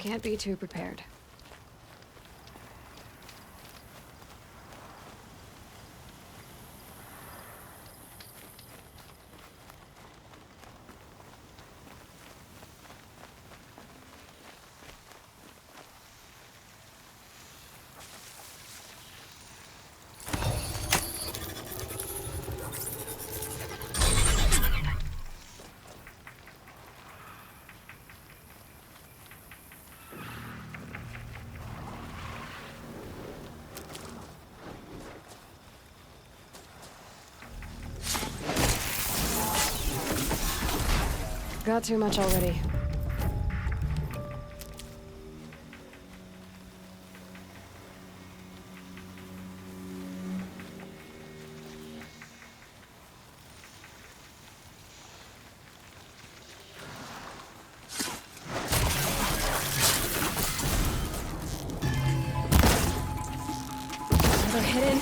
Can't be too prepared. Got too much already. Another hidden.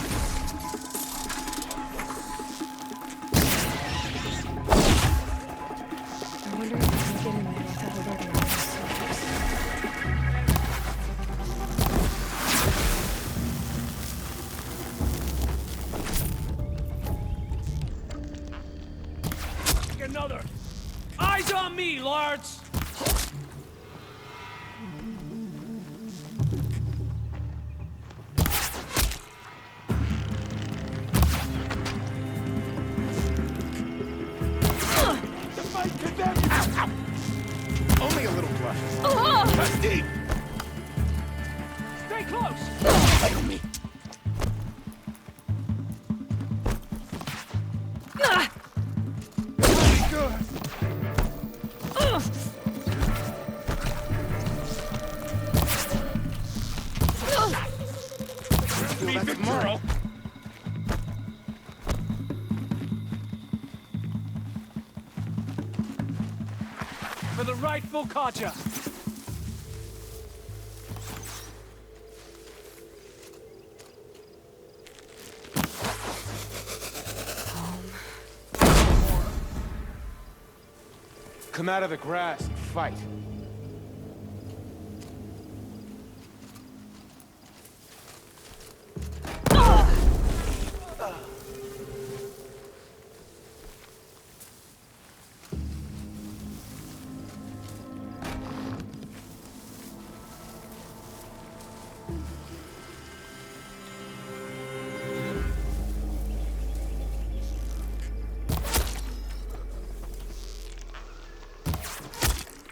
I wonder if I can get in there without alerting all the soldiers. Another! Eyes on me, lords! The fight continues! Ow, ow. Only a little blood. That's deep! Stay close! Fight on me! Good! Me tomorrow! For the rightful Kaja! Come out of the grass and fight.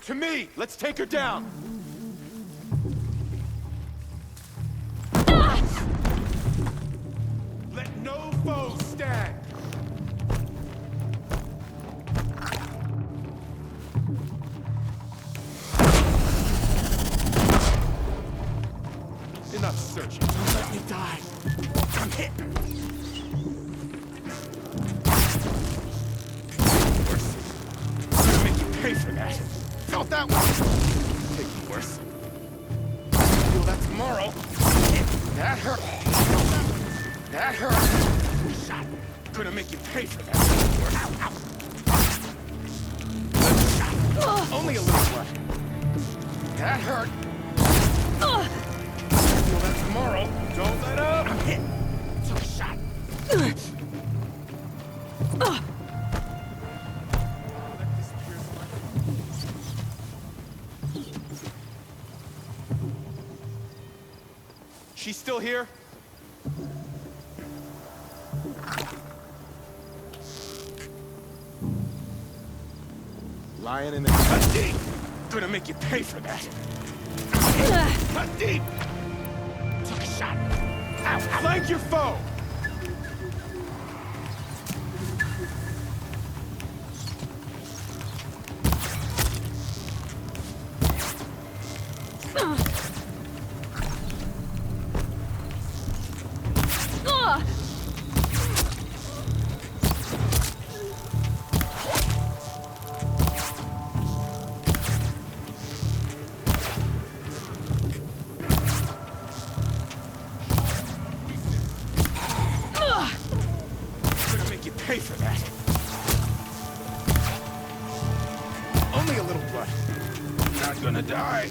To me! Let's take her down! Let no foe stand! Enough searching. Don't let me die. I'm hit. Worse. I'm gonna make you pay for that. Felt that one. Taking worse. Feel that tomorrow. That hurt. That hurt. Shot. Gonna make you pay for that. Ow, ow. Only a little blood. That hurt. Feel that tomorrow. Don't let up. I'm hit. Took a shot. She's still here? Lying in the cut deep. Gonna make you pay for that. Cut deep. Took a shot. Ow, ow. Flank your foe. Pay for that. Only a little blood. Not gonna die.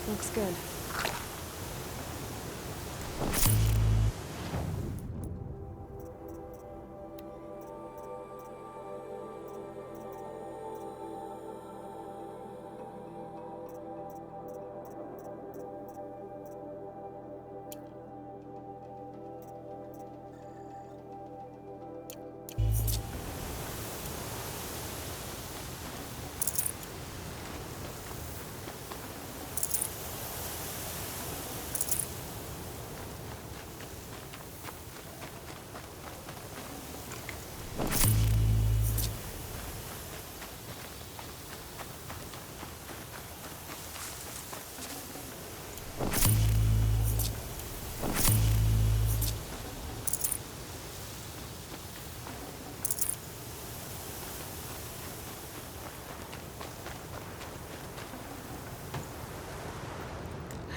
Looks good.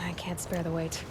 I can't spare the weight.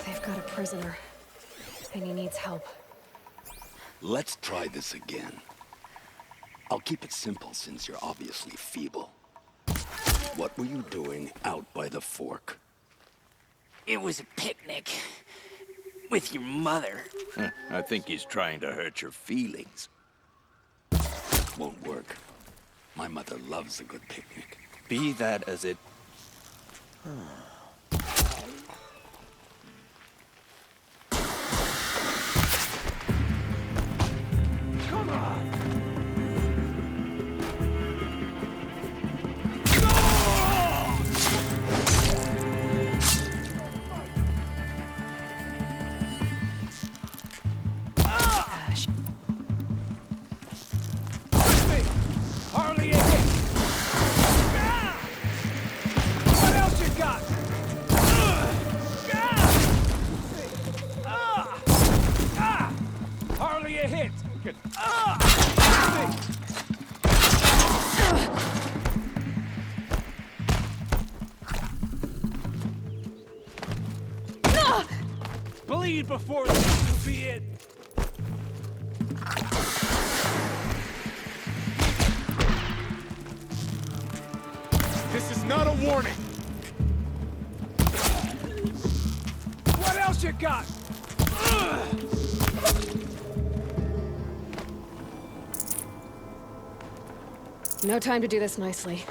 They've got a prisoner, and he needs help. Let's try this again. I'll keep it simple since you're obviously feeble. What were you doing out by the fork? It was a picnic. With your mother. I think he's trying to hurt your feelings. Won't work. My mother loves a good picnic. Be that as it... Come on! Hardly a hit! Ah! What else you got? Hardly a hit! Bleed before this will be it! This is not a warning! What else you got? No time to do this nicely.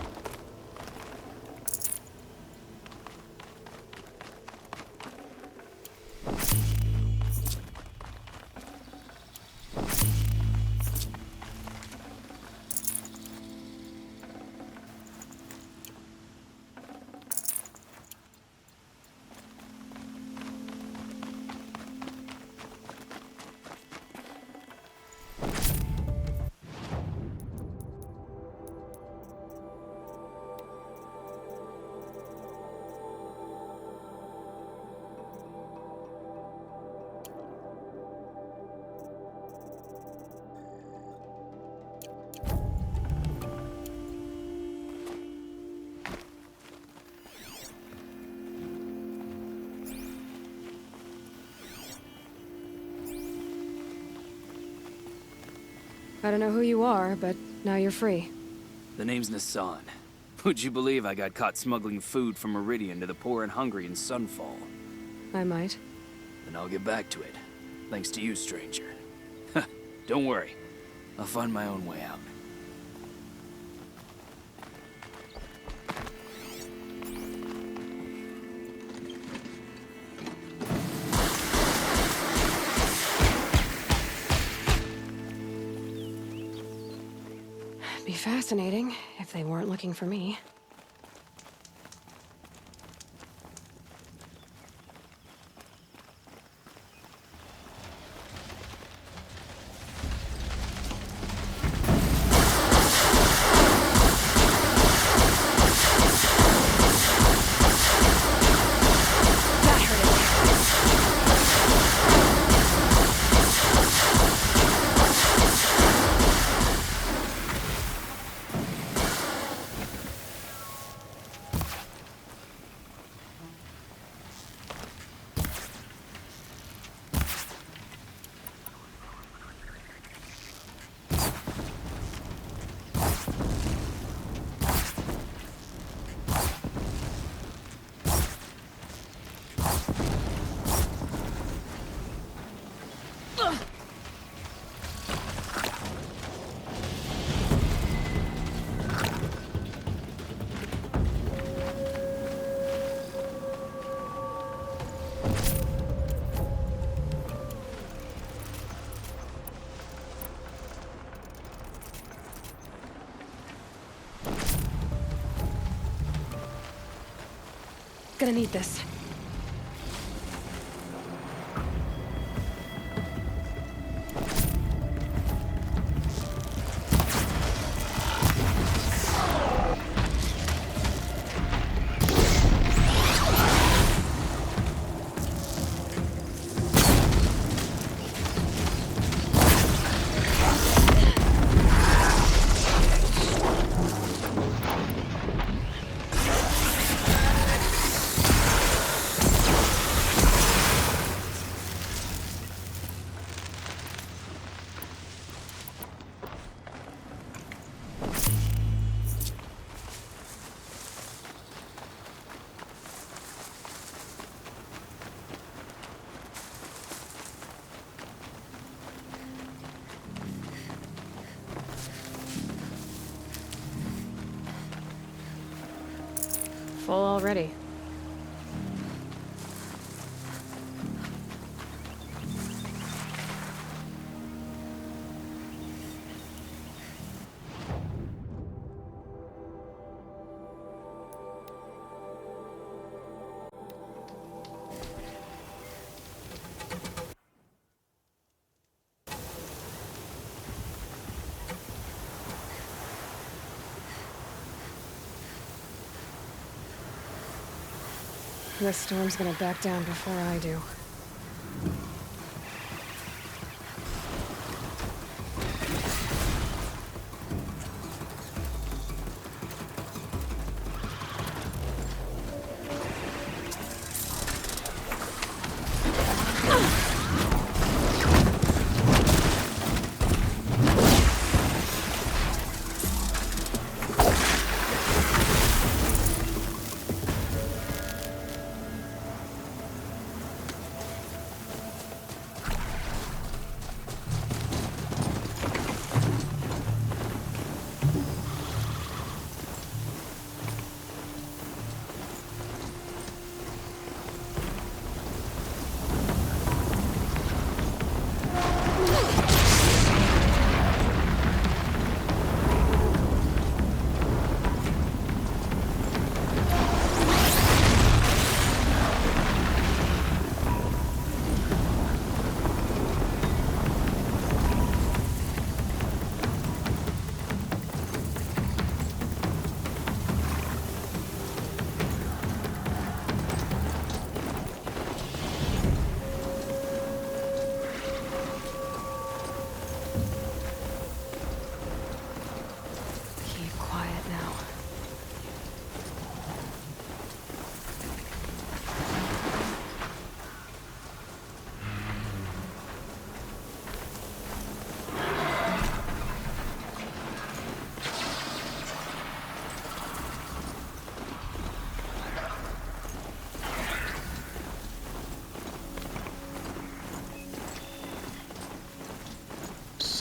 I don't know who you are, but now you're free. The name's Nassan. Would you believe I got caught smuggling food from Meridian to the poor and hungry in Sunfall? I might. Then I'll get back to it. Thanks to you, stranger. Don't worry. I'll find my own way out. Be fascinating if they weren't looking for me. Gonna need this. Full already. This storm's gonna back down before I do.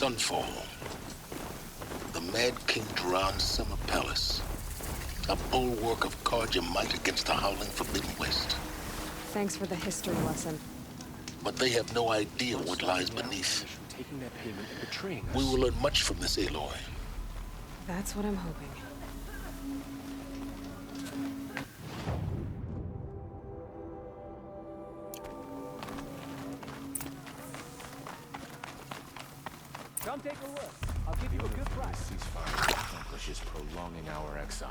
Sunfall. The Mad King Duran's summer palace. A bulwark of Carja might against the howling Forbidden West. Thanks for the history lesson. But they have no idea what lies beneath. Taking that payment and betraying us. We will learn much from this, Aloy. That's what I'm hoping. Come take a look. I'll give you a good price. Ceasefire accomplishes prolonging our exile.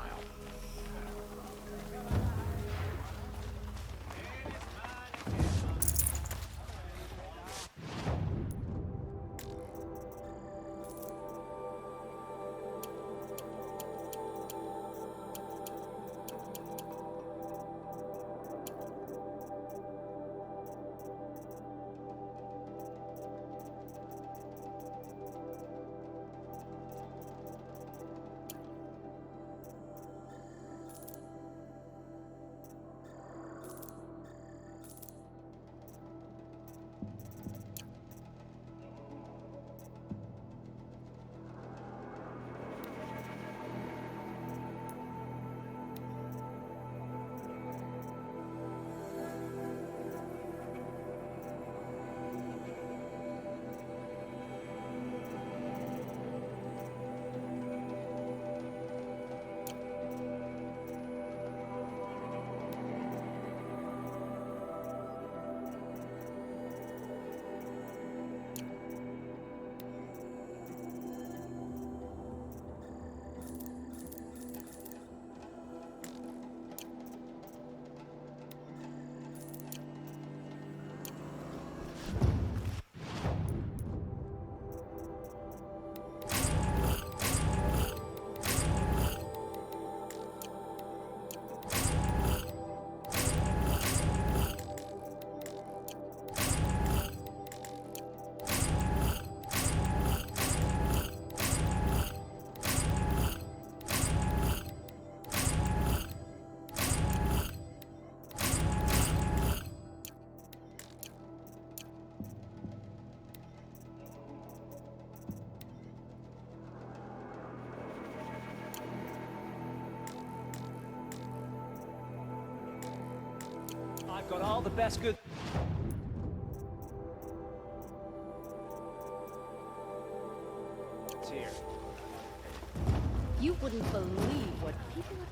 I've got all the best good... It's here. You wouldn't believe what people are...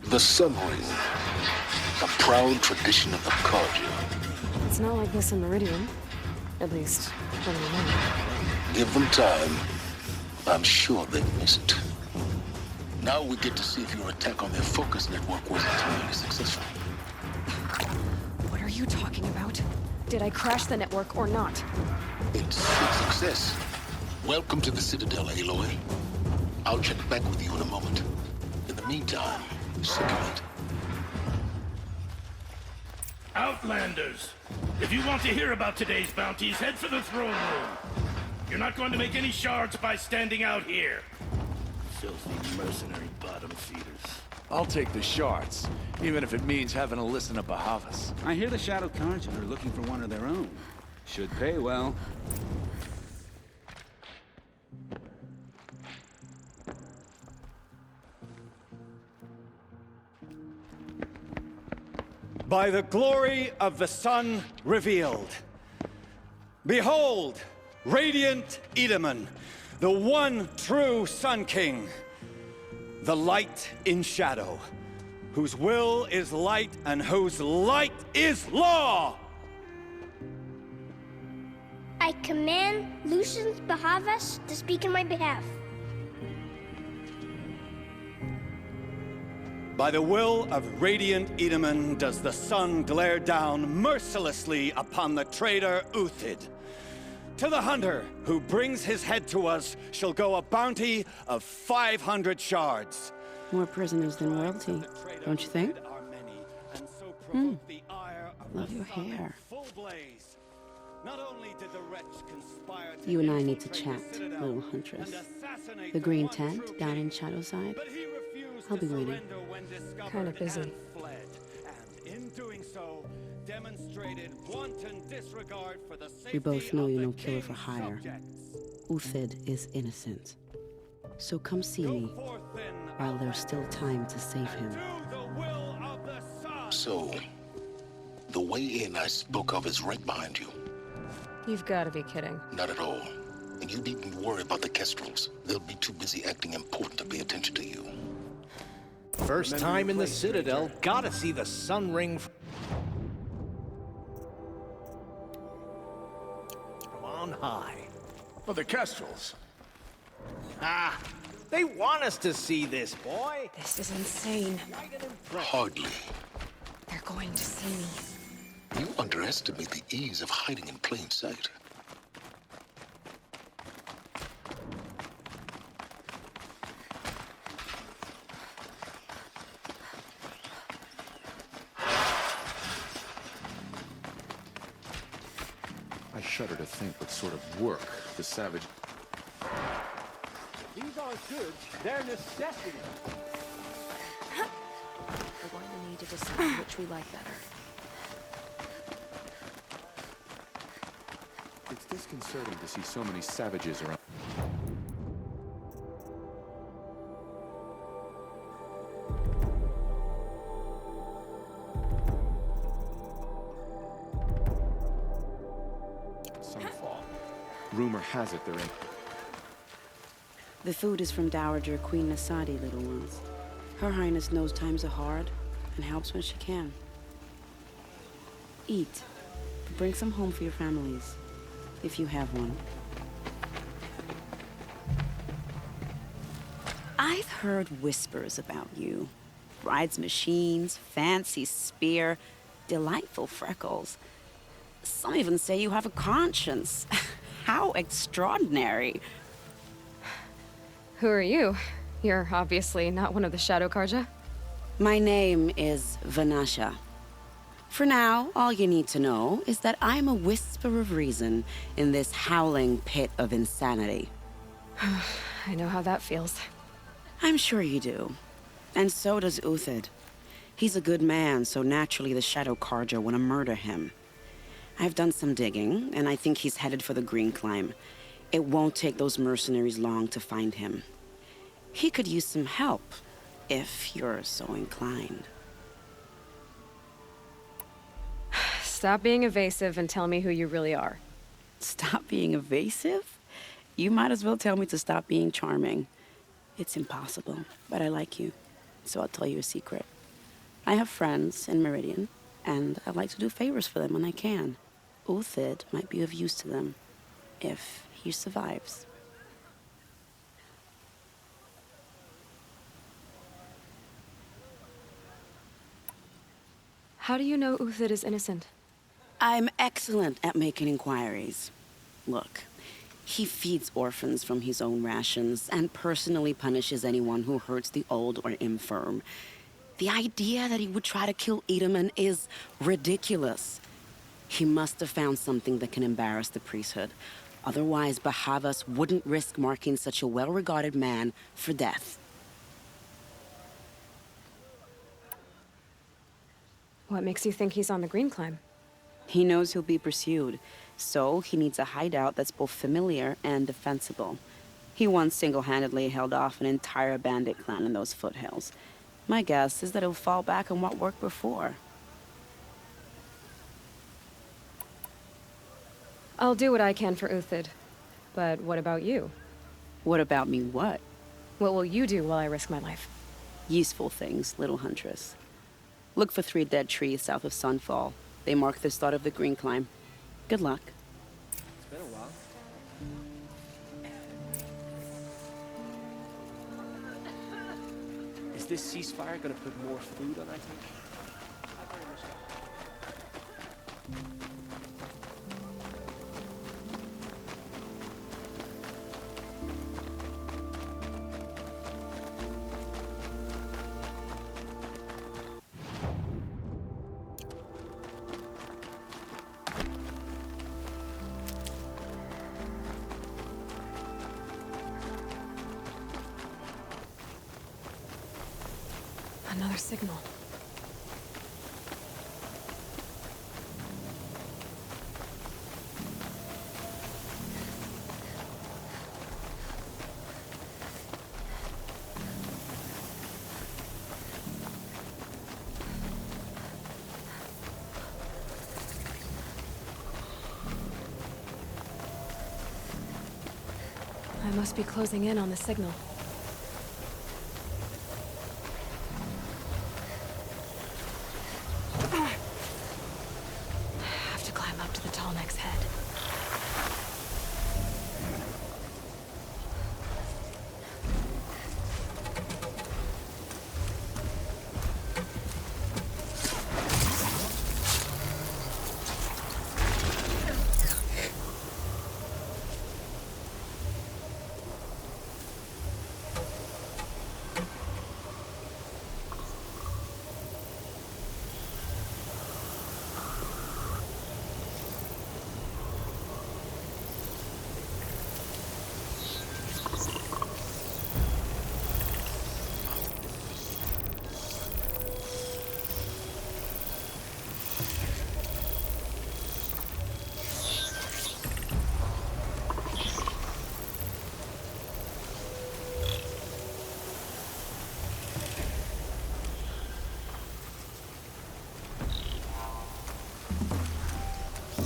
The Sun Ring. A proud tradition of the Carja. It's not like this in Meridian. At least, from the moment. Give them time. I'm sure they'd miss it. Now we get to see if your attack on their focus network was entirely successful. What are you talking about? Did I crash the network or not? It's a success. Welcome to the Citadel, Aloy. I'll check back with you in a moment. In the meantime, circulate. Outlanders! If you want to hear about today's bounties, head for the throne room. You're not going to make any shards by standing out here. Filthy mercenary bottom feeders. I'll take the shards, even if it means having to listen to Bahavas. I hear the Shadow Carja are looking for one of their own. Should pay well. By the glory of the sun revealed. Behold, radiant Edaman, the one true Sun King. The light in shadow, whose will is light and whose light is law! I command Lucius Bahavas to speak in my behalf. By the will of radiant Edaman does the sun glare down mercilessly upon the traitor Uthid. To the hunter who brings his head to us shall go a bounty of 500 shards. More prisoners than royalty, don't you think? Love Love your hair. Full blaze. Not only did the wretch conspire to You and I need to infiltrate chat, the Citadel little huntress. and assassinate The green one tent true down king, in Shadowside. but he refused I'll to be waiting. surrender when discovered Kinda busy. and fled. And in doing so, demonstrated wanton disregard for the safety We both know of you're the no killer for king's hire. subjects. Uthid is innocent. So come see Go me forth then, while there's still time to save him. do the will of the sun. So, the way in I spoke of is right behind you. You've got to be kidding. Not at all. And you needn't worry about the Kestrels. They'll be too busy acting important to pay attention to you. First time in the Citadel, gotta see the sun ring from on high. Oh, the Kestrels. Ah, they want us to see this, boy. This is insane. Hardly. They're going to see me. You underestimate the ease of hiding in plain sight. I shudder to think what sort of work the savage... These aren't goods, they're necessities. We're going to need to decide which we like better. It's disconcerting to see so many savages around. Sunfall. Rumor has it they're in. The food is from Dowager Queen Nasadi, little ones. Her Highness knows times are hard and helps when she can. Eat. Bring some home for your families, if you have one. I've heard whispers about you. Rides machines, fancy spear, delightful freckles. Some even say you have a conscience. How extraordinary. Who are you? You're obviously not one of the Shadow Karja. My name is Vanasha. For now, all you need to know is that I'm a whisper of reason in this howling pit of insanity. I know how that feels. I'm sure you do. And so does Uthid. He's a good man, so naturally the Shadow Karja want to murder him. I've done some digging, and I think he's headed for the Green Climb. It won't take those mercenaries long to find him. He could use some help, if you're so inclined. Stop being evasive and tell me who you really are. Stop being evasive? You might as well tell me to stop being charming. It's impossible, but I like you, so I'll tell you a secret. I have friends in Meridian, and I like to do favors for them when I can. Uthid might be of use to them, if he survives. How do you know Uthid is innocent? I'm excellent at making inquiries. Look, he feeds orphans from his own rations and personally punishes anyone who hurts the old or infirm. The idea that he would try to kill Edelman is ridiculous. He must have found something that can embarrass the priesthood. Otherwise, Bahavas wouldn't risk marking such a well-regarded man for death. What makes you think he's on the Green Climb? He knows he'll be pursued, so he needs a hideout that's both familiar and defensible. He once single-handedly held off an entire bandit clan in those foothills. My guess is that he'll fall back on what worked before. I'll do what I can for Uthid. But what about you? What about me what? What will you do while I risk my life? Useful things, little huntress. Look for 3 dead trees south of Sunfall. They mark the start of the Green Climb. Good luck. It's been a while. Is this ceasefire gonna put more food on our table? Another signal. I must be closing in on the signal. Have to climb up to the tall neck's head.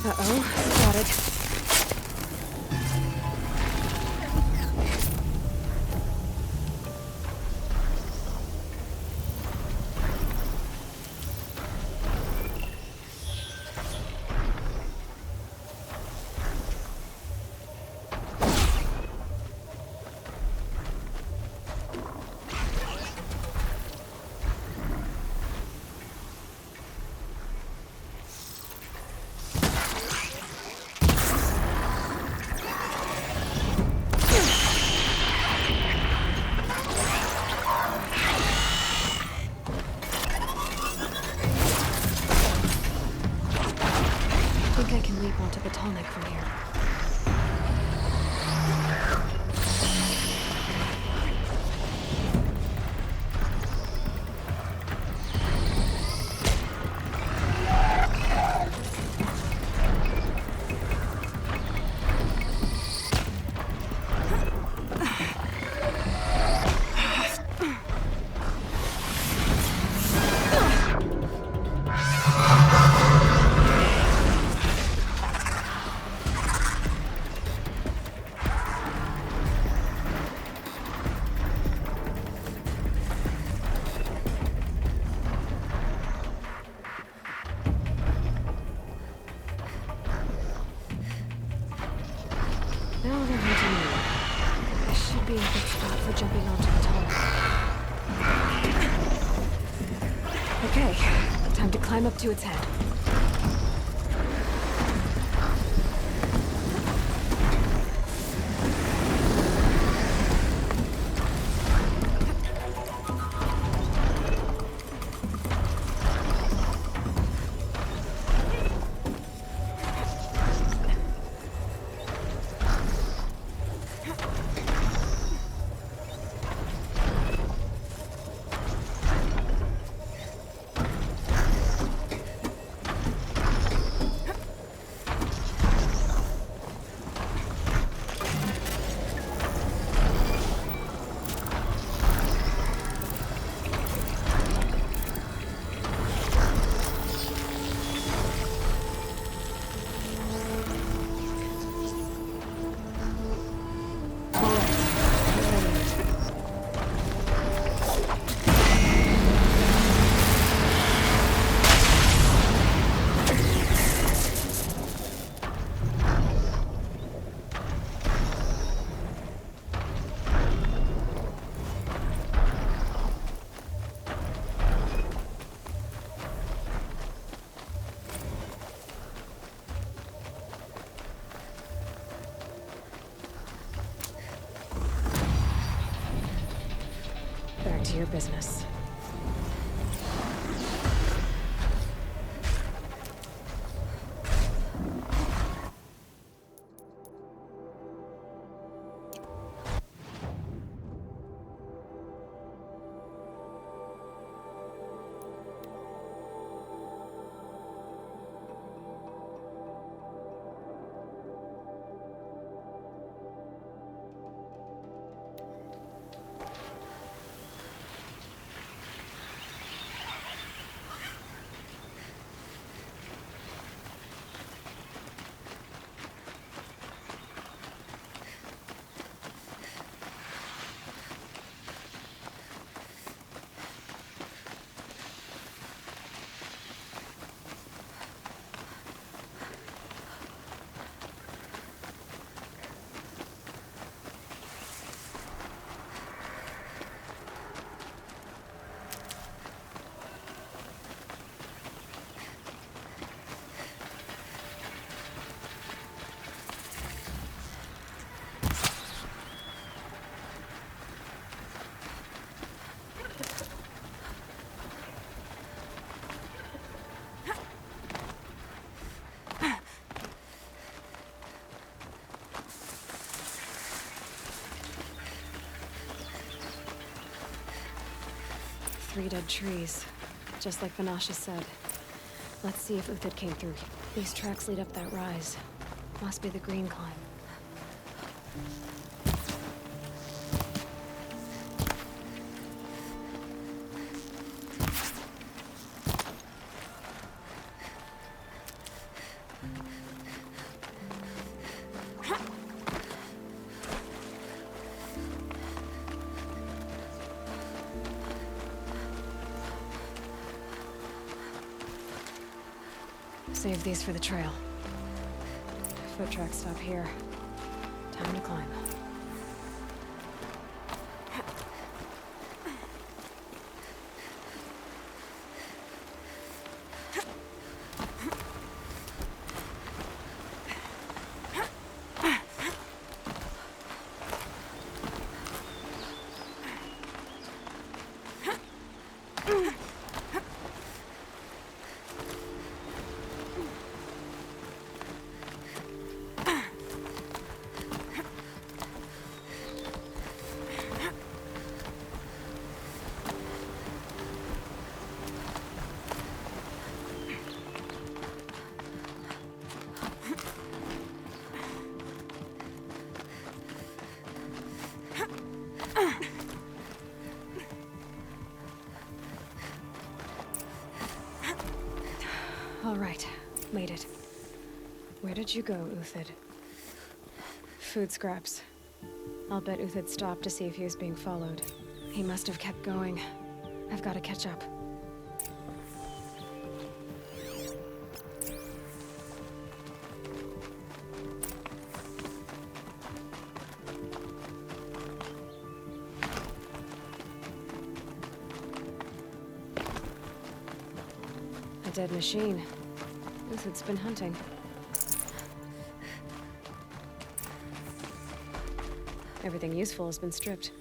Uh-oh, spotted. I can leap onto the tall neck from here. Now they're hunting me. This should be a good spot for jumping onto the tall neck. Okay, time to climb up to its head. Back to your business. 3 dead trees, just like Vanasha said. Let's see if Uthid came through. These tracks lead up that rise. Must be the green climb. Save these for the trail. Foot tracks stop here. Time to climb. All right, made it. Where did you go, Uthid? Food scraps. I'll bet Uthid stopped to see if he was being followed. He must have kept going. I've got to catch up. A dead machine. Uthid's been hunting. Everything useful has been stripped.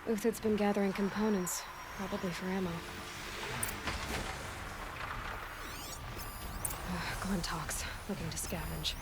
Uthid's been gathering components, probably for ammo. Glintox, looking to scavenge.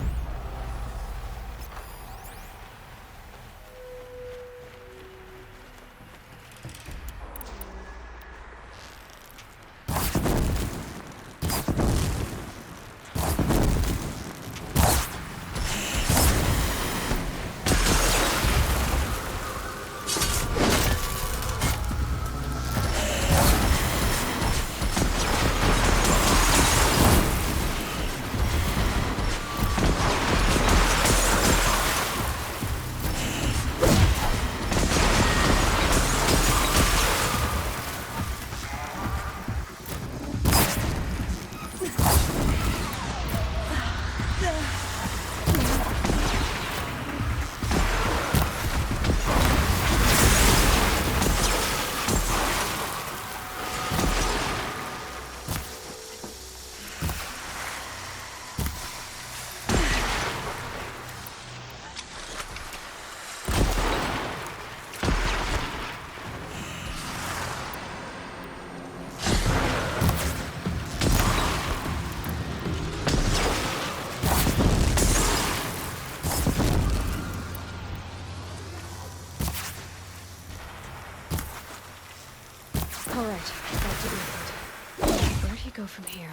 Where'd he go from here?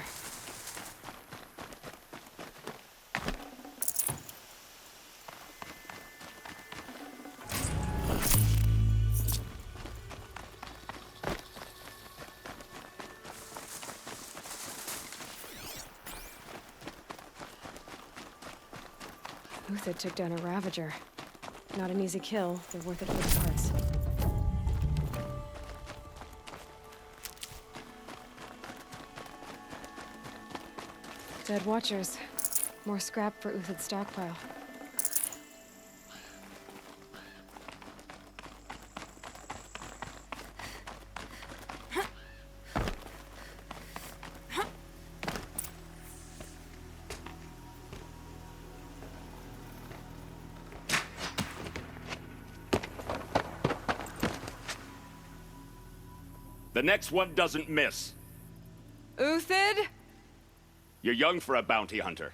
Uthid took down a Ravager. Not an easy kill, but worth it for the parts. Dead Watchers. More scrap for Uthid's stockpile. The next one doesn't miss. Uthid? You're young for a bounty hunter.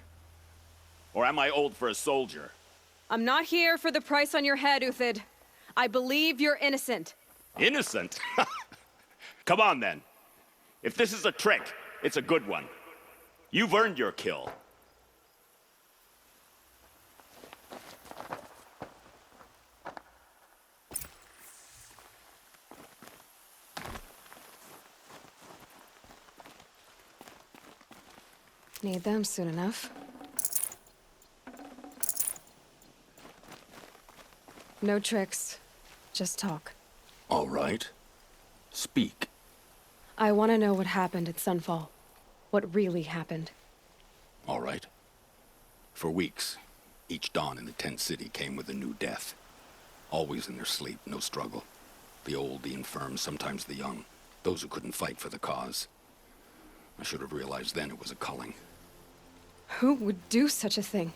Or am I old for a soldier? I'm not here for the price on your head, Uthid. I believe you're innocent. Innocent? Come on, then. If this is a trick, it's a good one. You've earned your kill. Need them soon enough. No tricks. Just talk. All right. Speak. I want to know what happened at Sunfall. What really happened. All right. For weeks, each dawn in the tent city came with a new death. Always in their sleep, no struggle. The old, the infirm, sometimes the young. Those who couldn't fight for the cause. I should have realized then it was a culling. Who would do such a thing?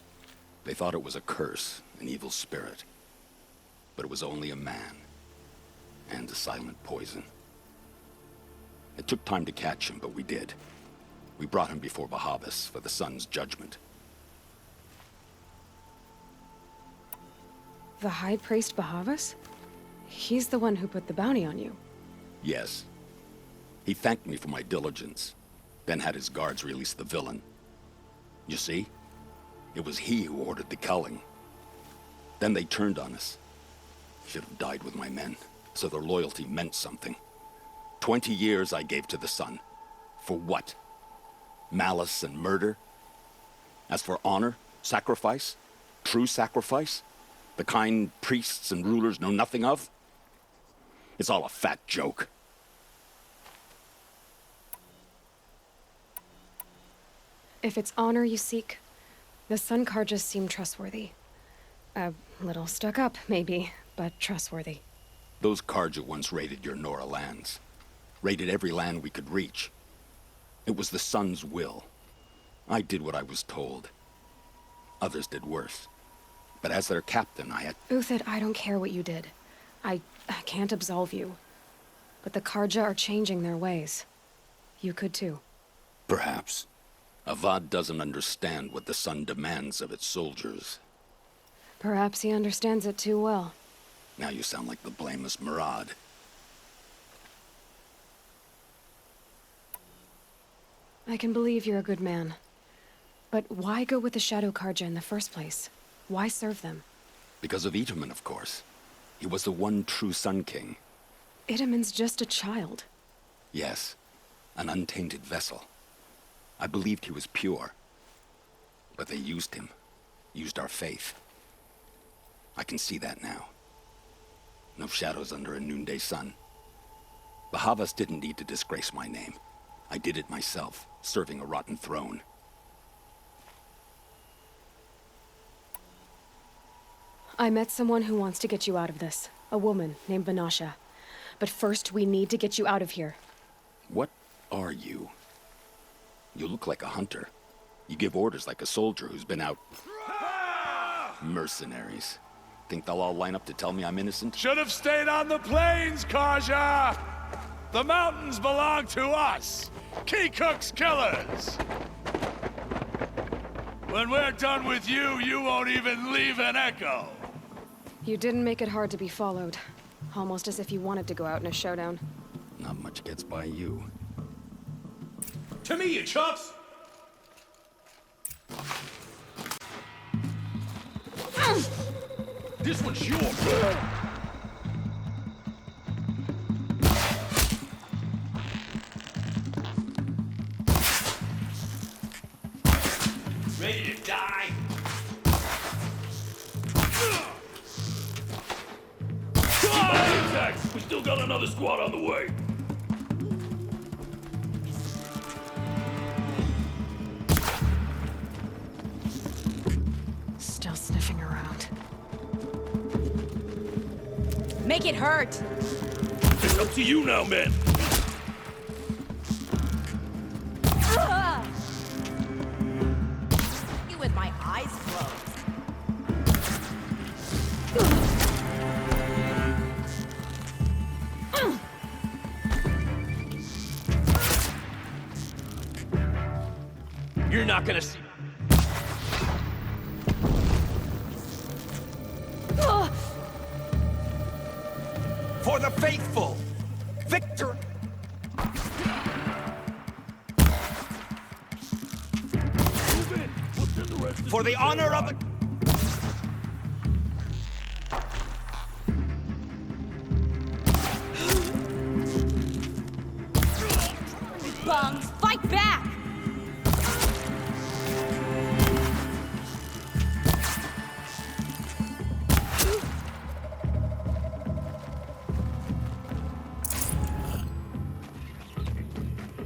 They thought it was a curse, an evil spirit. But it was only a man. And a silent poison. It took time to catch him, but we did. We brought him before Bahavas for the sun's judgment. The High Priest Bahavas? He's the one who put the bounty on you. Yes. He thanked me for my diligence, then had his guards release the villain. You see? It was he who ordered the culling. Then they turned on us. Should have died with my men, so their loyalty meant something. 20 years I gave to the sun. For what? Malice and murder? As for honor, sacrifice, true sacrifice, the kind priests and rulers know nothing of? It's all a fat joke. If it's honor you seek, the Sun Karjas seem trustworthy. A little stuck up, maybe, but trustworthy. Those Karja once raided your Nora lands. Raided every land we could reach. It was the Sun's will. I did what I was told. Others did worse. But as their captain, I had... Uthid, I don't care what you did. I can't absolve you. But the Karja are changing their ways. You could too. Perhaps. Avad doesn't understand what the Sun demands of its soldiers. Perhaps he understands it too well. Now you sound like the blameless Murad. I can believe you're a good man. But why go with the Shadow Karja in the first place? Why serve them? Because of Itaman, of course. He was the one true Sun King. Itaman's just a child. Yes, an untainted vessel. I believed he was pure. But they used him. Used our faith. I can see that now. No shadows under a noonday sun. Bahavas didn't need to disgrace my name. I did it myself, serving a rotten throne. I met someone who wants to get you out of this. A woman named Vanasha. But first, we need to get you out of here. What are you? You look like a hunter. You give orders like a soldier who's been out... Mercenaries. Think they'll all line up to tell me I'm innocent? Should have stayed on the plains, Karja! The mountains belong to us! Keycook's killers! When we're done with you, you won't even leave an echo! You didn't make it hard to be followed. Almost as if you wanted to go out in a showdown. Not much gets by you. To me, you chumps! This one's yours! Ready to die? We still got another squad on the way. Still sniffing around. Make it hurt! It's up to you now, man. You with my eyes closed. You're not gonna see... For the faithful! Victor! For the honor of the... Bums, fight back!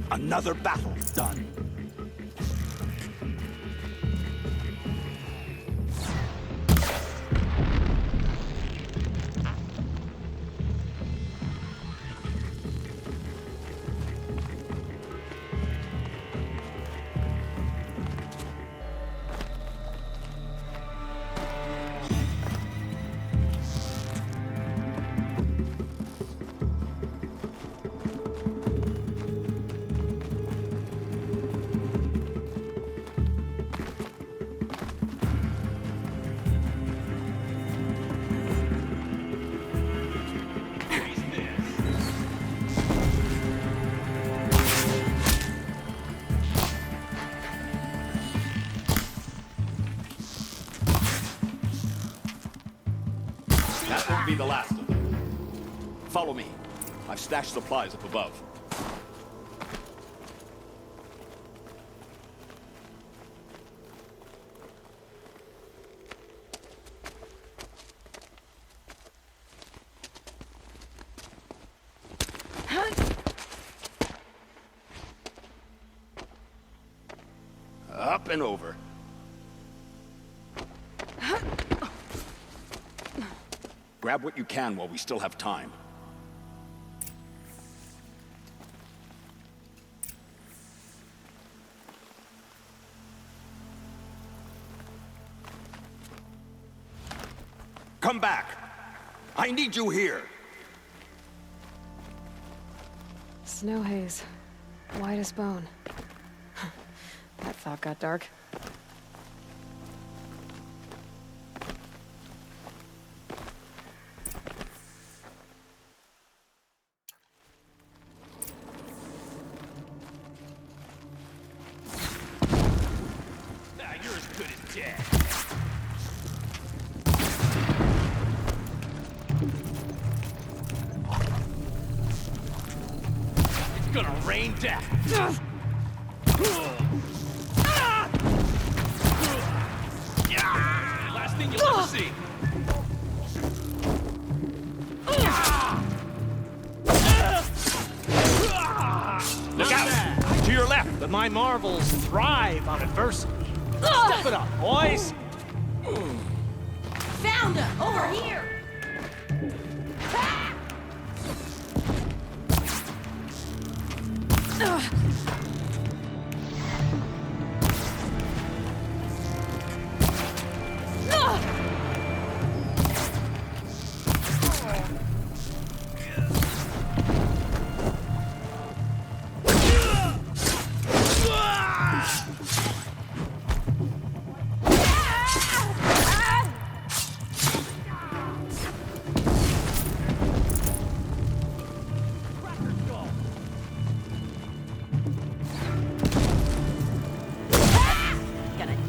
Another battle done. That won't be the last of them. Follow me. I've stashed supplies up above. Up and over. Grab what you can while we still have time. Come back! I need you here! Snow haze. White as bone. That thought got dark. Gonna rain death. Last thing you'll ever see. Look out! To your left! But my marvels thrive on adversity. Step it up, boys! Found him! Over here!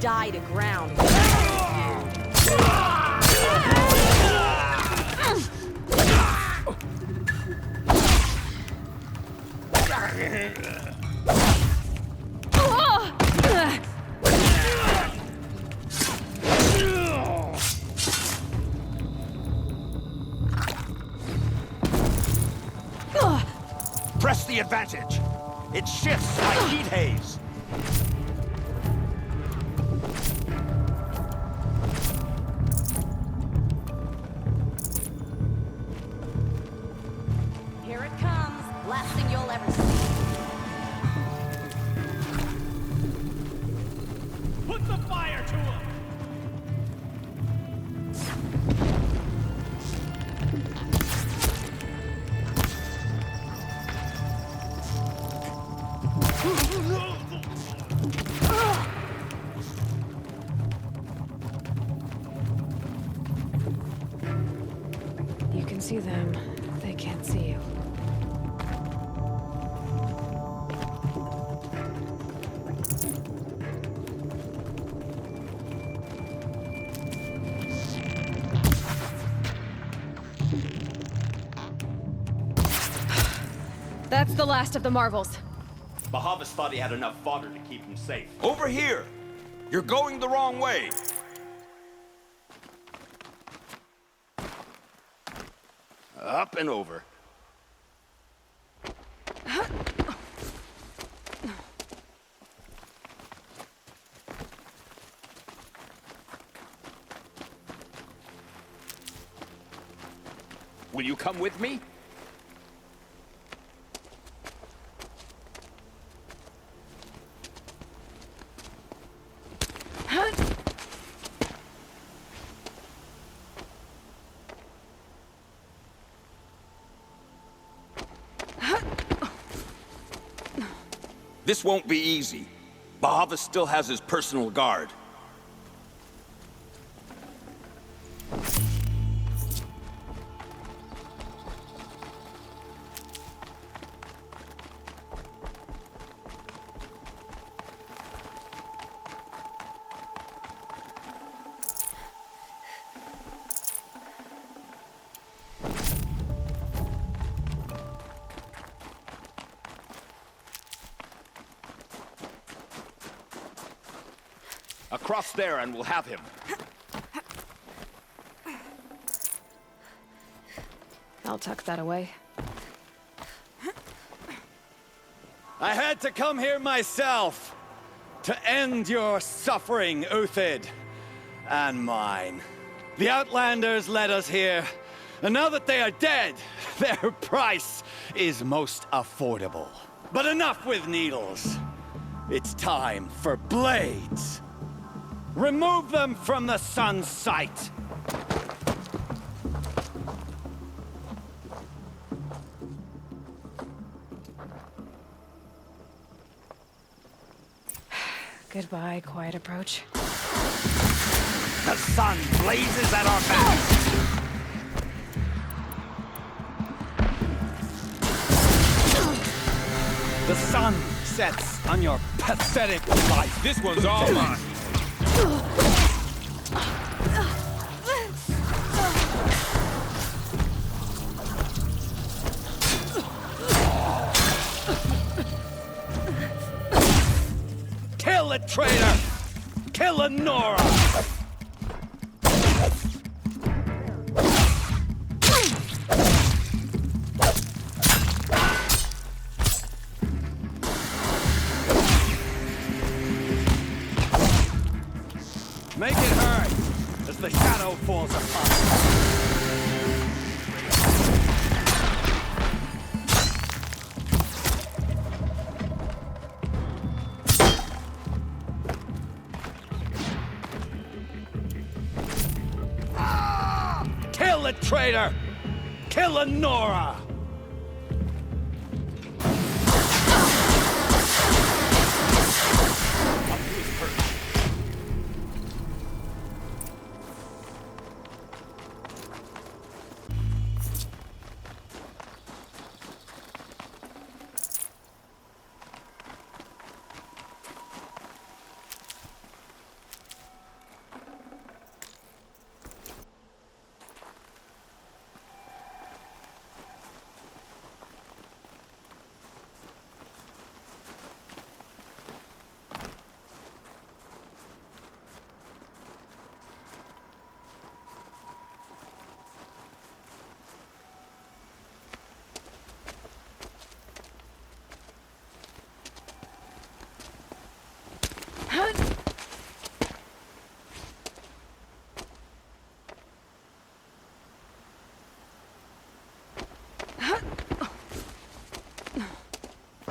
Die to ground. Press the advantage. It shifts like heat haze. Here it comes. Last thing you'll ever see. Put the fire to him. You can see them. They can't see you. That's the last of the marvels. Bahavas thought he had enough fodder to keep him safe. Over here! You're going the wrong way! Up and over. Will you come with me? This won't be easy. Bahavas still has his personal guard. Across there and we'll have him. I'll tuck that away. I had to come here myself to end your suffering, Uthid, and mine. The Outlanders led us here, and now that they are dead, their price is most affordable. But enough with needles. It's time for blades. Remove them from the sun's sight! Goodbye, quiet approach. The sun blazes at our backs! The sun sets on your pathetic life. This one's all mine. Kill the traitor! Kill Lenora! Make it hurt as the shadow falls apart. Kill the traitor! Kill Lenora!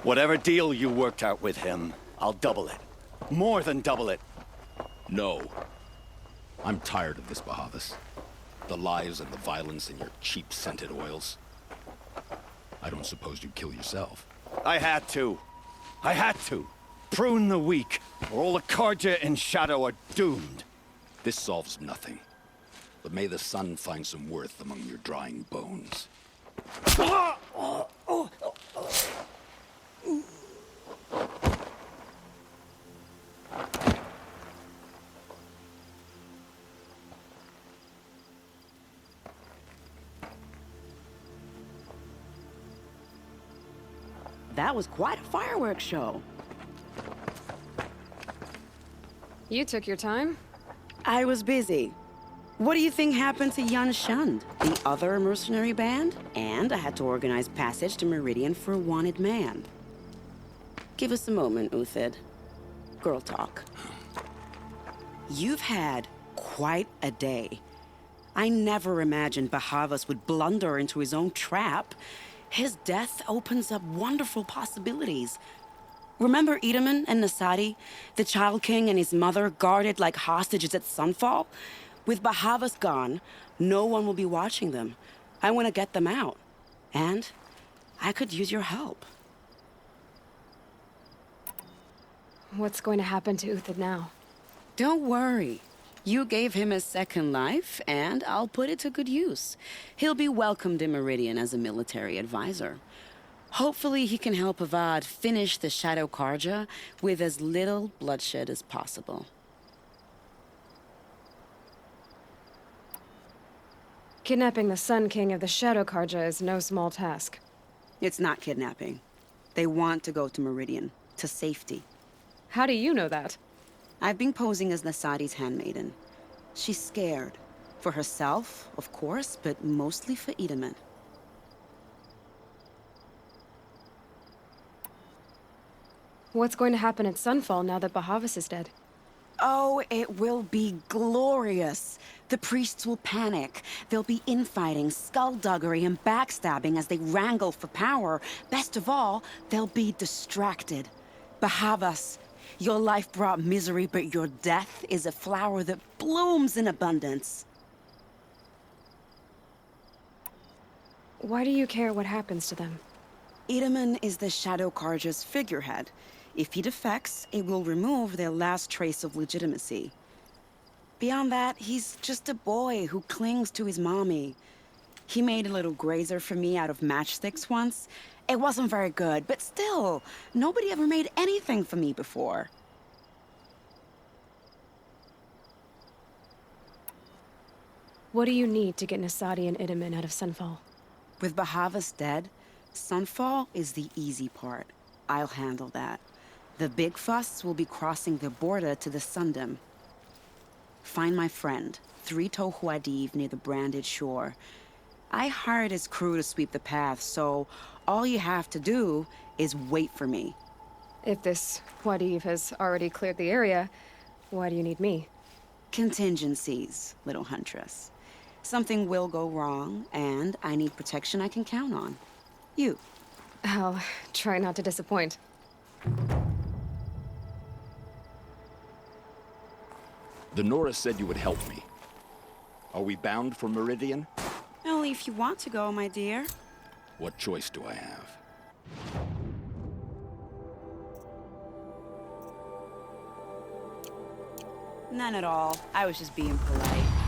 Whatever deal you worked out with him, I'll double it. More than double it. No. I'm tired of this, Bahavas. The lies and the violence and your cheap scented oils. I don't suppose you'd kill yourself. I had to. I had to. Prune the weak, or all the Karja in Shadow are doomed. This solves nothing. But may the sun find some worth among your drying bones. That was quite a fireworks show. You took your time? I was busy. What do you think happened to Yun Shund, the other mercenary band? And I had to organize passage to Meridian for a wanted man. Give us a moment, Uthid. Girl talk. You've had quite a day. I never imagined Bahavas would blunder into his own trap. His death opens up wonderful possibilities. Remember Edaman and Nasadi, the Child King and his mother guarded like hostages at Sunfall? With Bahavas gone, no one will be watching them. I want to get them out. And I could use your help. What's going to happen to Uthid now? Don't worry. You gave him a second life, and I'll put it to good use. He'll be welcomed in Meridian as a military advisor. Hopefully he can help Avad finish the Shadow Karja with as little bloodshed as possible. Kidnapping the Sun King of the Shadow Karja is no small task. It's not kidnapping. They want to go to Meridian, to safety. How do you know that? I've been posing as Nasadi's handmaiden. She's scared. For herself, of course, but mostly for Edaman. What's going to happen at Sunfall now that Bahavas is dead? Oh, it will be glorious. The priests will panic. There'll be infighting, skullduggery, and backstabbing as they wrangle for power. Best of all, they'll be distracted. Bahavas, your life brought misery, but your death is a flower that blooms in abundance. Why do you care what happens to them? Edaman is the Shadow Karja's figurehead. If he defects, it will remove their last trace of legitimacy. Beyond that, he's just a boy who clings to his mommy. He made a little grazer for me out of matchsticks once. It wasn't very good, but still, nobody ever made anything for me before. What do you need to get Nasadi and Edaman out of Sunfall? With Bahavas dead, Sunfall is the easy part. I'll handle that. The big fuss will be crossing the border to the Sundom. Find my friend, Three-Toe Huadiv near the branded shore. I hired his crew to sweep the path, so all you have to do is wait for me. If this Huadiv has already cleared the area, why do you need me? Contingencies, little huntress. Something will go wrong, and I need protection I can count on. You. I'll try not to disappoint. The Nora said you would help me. Are we bound for Meridian? Only if you want to go, my dear. What choice do I have? None at all. I was just being polite.